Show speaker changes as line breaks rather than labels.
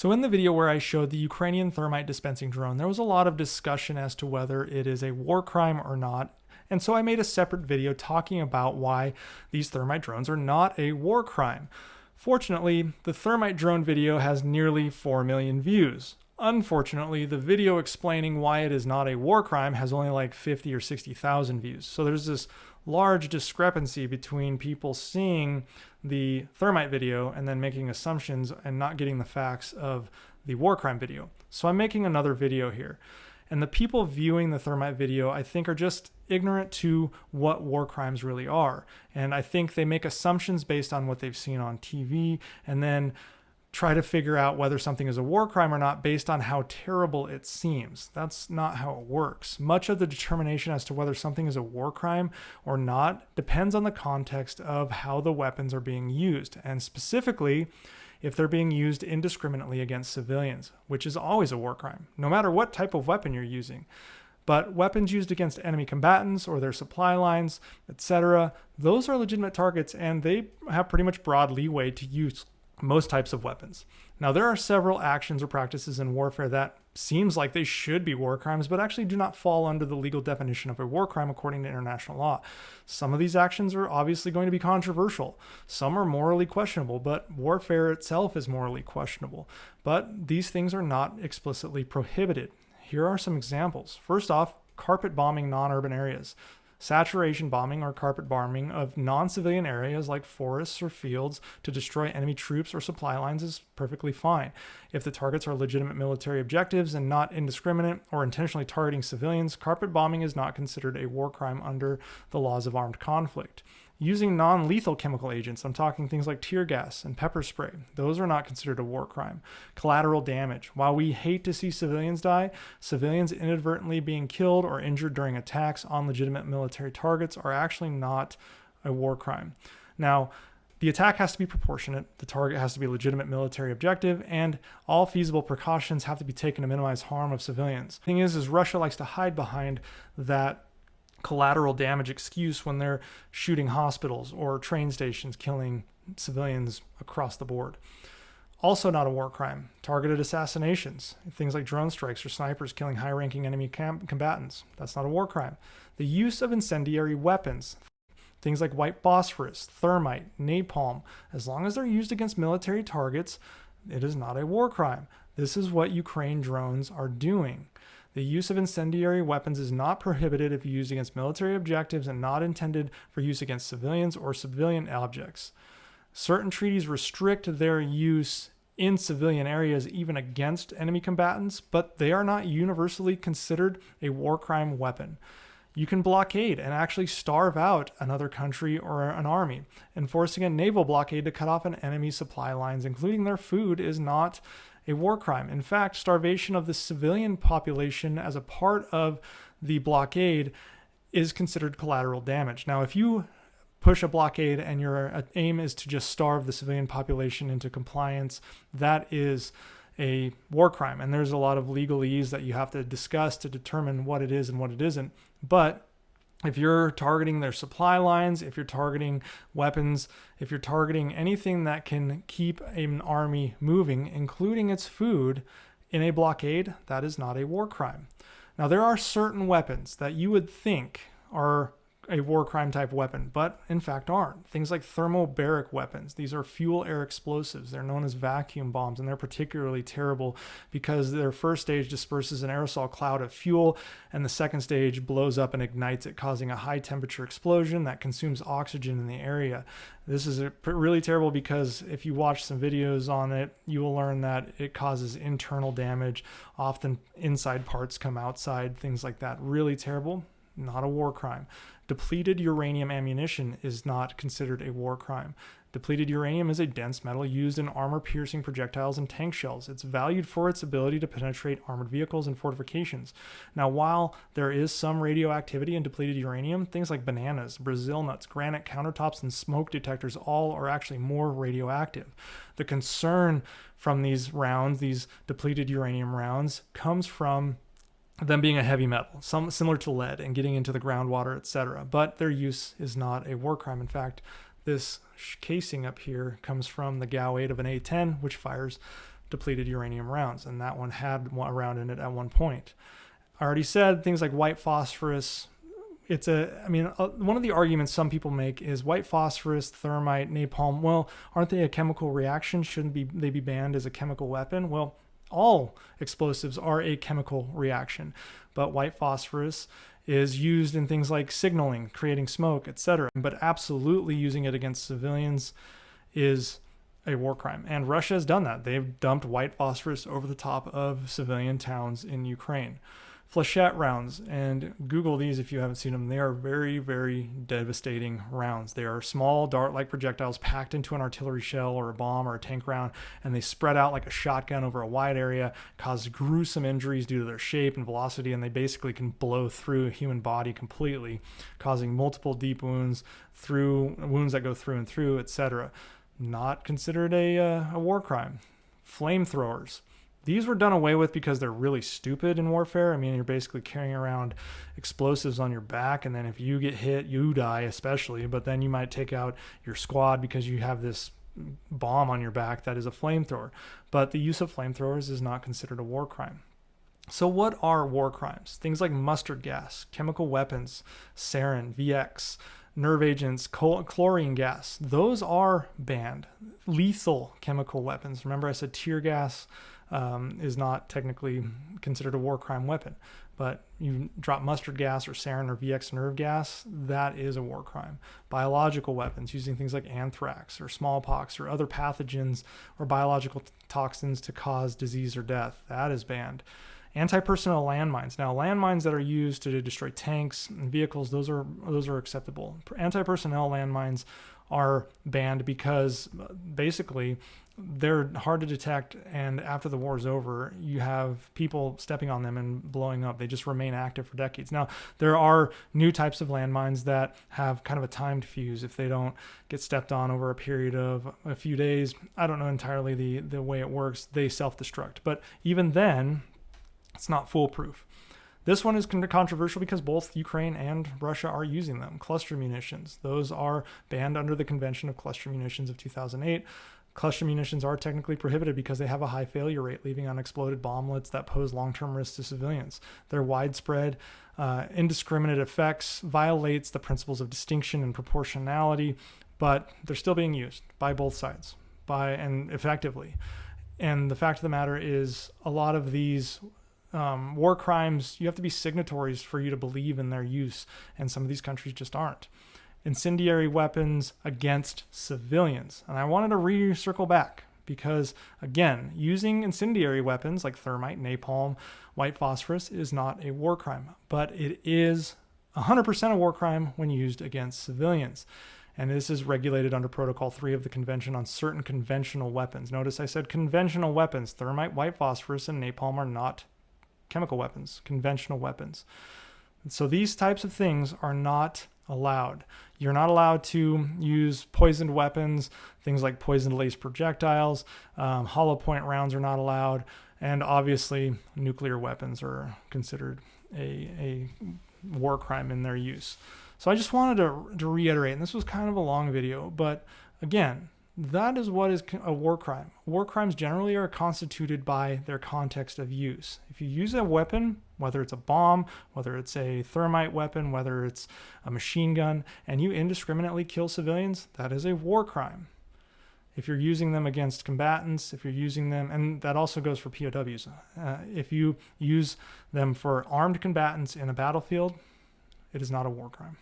So in the video where I showed the Ukrainian thermite dispensing drone, there was a lot of discussion as to whether it is a war crime or not. And so I made a separate video talking about why these thermite drones are not a war crime. Fortunately, the thermite drone video has nearly 4 million views. Unfortunately, the video explaining why it is not a war crime has only like 50 or 60,000 views. So there's this large discrepancy between people seeing the thermite video and then making assumptions and not getting the facts of the war crime video. So I'm making another video here. And the people viewing the thermite video, I think, are just ignorant to what war crimes really are. And I think they make assumptions based on what they've seen on TV and then try to figure out whether something is a war crime or not based on how terrible it seems. That's not how it works. Much of the determination as to whether something is a war crime or not depends on the context of how the weapons are being used, and specifically if they're being used indiscriminately against civilians, which is always a war crime, no matter what type of weapon you're using. But weapons used against enemy combatants or their supply lines, etc., those are legitimate targets, and they have pretty much broad leeway to use most types of weapons. Now, there are several actions or practices in warfare that seems like they should be war crimes, but actually do not fall under the legal definition of a war crime according to international law. Some of these actions are obviously going to be controversial. Some are morally questionable, but warfare itself is morally questionable. But these things are not explicitly prohibited. Here are some examples. First off, carpet bombing non-urban areas. Saturation bombing or carpet bombing of non-civilian areas like forests or fields to destroy enemy troops or supply lines is perfectly fine. If the targets are legitimate military objectives and not indiscriminate or intentionally targeting civilians, carpet bombing is not considered a war crime under the laws of armed conflict. Using non-lethal chemical agents, I'm talking things like tear gas and pepper spray, those are not considered a war crime. Collateral damage. While we hate to see civilians die, civilians inadvertently being killed or injured during attacks on legitimate military targets are actually not a war crime. Now, the attack has to be proportionate, the target has to be a legitimate military objective, and all feasible precautions have to be taken to minimize harm of civilians. The thing is Russia likes to hide behind that collateral damage excuse when they're shooting hospitals or train stations, killing civilians across the board. Also not a war crime, targeted assassinations, things like drone strikes or snipers killing high-ranking enemy combatants. That's not a war crime. The use of incendiary weapons, things like white phosphorus, thermite, napalm, as long as they're used against military targets, it is not a war crime. This is what Ukraine drones are doing. The use of incendiary weapons is not prohibited if used against military objectives and not intended for use against civilians or civilian objects. Certain treaties restrict their use in civilian areas even against enemy combatants, but they are not universally considered a war crime weapon. You can blockade and actually starve out another country or an army. Enforcing a naval blockade to cut off an enemy's supply lines, including their food, is not a war crime. In fact, starvation of the civilian population as a part of the blockade is considered collateral damage. Now, if you push a blockade and your aim is to just starve the civilian population into compliance, that is a war crime. And there's a lot of legalese that you have to discuss to determine what it is and what it isn't. But if you're targeting their supply lines, if you're targeting weapons, if you're targeting anything that can keep an army moving, including its food, in a blockade, that is not a war crime. Now, there are certain weapons that you would think are a war crime type weapon, but in fact aren't. Things like thermobaric weapons. These are fuel air explosives. They're known as vacuum bombs, and they're particularly terrible because their first stage disperses an aerosol cloud of fuel, and the second stage blows up and ignites it, causing a high temperature explosion that consumes oxygen in the area. This is really terrible because if you watch some videos on it, you will learn that it causes internal damage. Often inside parts come outside, things like that. Really terrible. Not a war crime. Depleted uranium ammunition is not considered a war crime. Depleted uranium is a dense metal used in armor-piercing projectiles and tank shells. It's valued for its ability to penetrate armored vehicles and fortifications. Now, while there is some radioactivity in depleted uranium, things like bananas, Brazil nuts, granite countertops, and smoke detectors all are actually more radioactive. The concern from these rounds, these depleted uranium rounds, comes from them being a heavy metal, similar to lead, and getting into the groundwater, etc. But their use is not a war crime. In fact, this casing up here comes from the GAU-8 of an A-10, which fires depleted uranium rounds, and that one had a round in it at one point. I already said things like white phosphorus. One of the arguments some people make is white phosphorus, thermite, napalm. Well, aren't they a chemical reaction? Shouldn't they be banned as a chemical weapon? Well, all explosives are a chemical reaction, but white phosphorus is used in things like signaling, creating smoke, etc. But absolutely using it against civilians is a war crime. And Russia has done that. They've dumped white phosphorus over the top of civilian towns in Ukraine. Flechette rounds, and Google these if you haven't seen them. They are very, very devastating rounds. They are small dart-like projectiles packed into an artillery shell or a bomb or a tank round, and they spread out like a shotgun over a wide area, cause gruesome injuries due to their shape and velocity, and they basically can blow through a human body completely, causing multiple deep wounds, through wounds that go through and through, etc. Not considered a war crime. Flamethrowers. These were done away with because they're really stupid in warfare. I mean, you're basically carrying around explosives on your back, and then if you get hit, you die especially, but then you might take out your squad because you have this bomb on your back that is a flamethrower. But the use of flamethrowers is not considered a war crime. So what are war crimes? Things like mustard gas, chemical weapons, sarin, VX, nerve agents, chlorine gas. Those are banned. Lethal chemical weapons. Remember I said tear gas is not technically considered a war crime weapon, but you drop mustard gas or sarin or VX nerve gas, that is a war crime. Biological weapons, using things like anthrax or smallpox or other pathogens or biological toxins to cause disease or death, that is banned. Anti-personnel landmines. Now, landmines that are used to destroy tanks and vehicles, those are acceptable. Anti-personnel landmines are banned because basically they're hard to detect, and after the war is over, you have people stepping on them and blowing up. They just remain active for decades. Now, there are new types of landmines that have kind of a timed fuse. If they don't get stepped on over a period of a few days, I don't know entirely the way it works, they self-destruct. But even then, it's not foolproof. This one is controversial because both Ukraine and Russia are using them. Cluster munitions. Those are banned under the Convention of Cluster Munitions of 2008. Cluster munitions are technically prohibited because they have a high failure rate, leaving unexploded bomblets that pose long-term risks to civilians. Their widespread, indiscriminate effects violates the principles of distinction and proportionality, but they're still being used by both sides, and effectively. And the fact of the matter is, a lot of these war crimes, you have to be signatories for you to believe in their use, and some of these countries just aren't. Incendiary weapons against civilians. And I wanted to recircle back because, again, using incendiary weapons like thermite, napalm, white phosphorus is not a war crime, but it is 100% a war crime when used against civilians. And this is regulated under Protocol 3 of the Convention on Certain Conventional Weapons. Notice I said conventional weapons. Thermite, white phosphorus, and napalm are not chemical weapons, conventional weapons. So these types of things are not allowed. You're not allowed to use poisoned weapons, things like poisoned lace projectiles, hollow point rounds are not allowed, and obviously nuclear weapons are considered a war crime in their use. So I just wanted to reiterate, and this was kind of a long video, but again, that is what is a war crime. War crimes generally are constituted by their context of use. If you use a weapon, whether it's a bomb, whether it's a thermite weapon, whether it's a machine gun, and you indiscriminately kill civilians, that is a war crime. If you're using them against combatants, if you're using them, and that also goes for POWs, if you use them for armed combatants in a battlefield, it is not a war crime.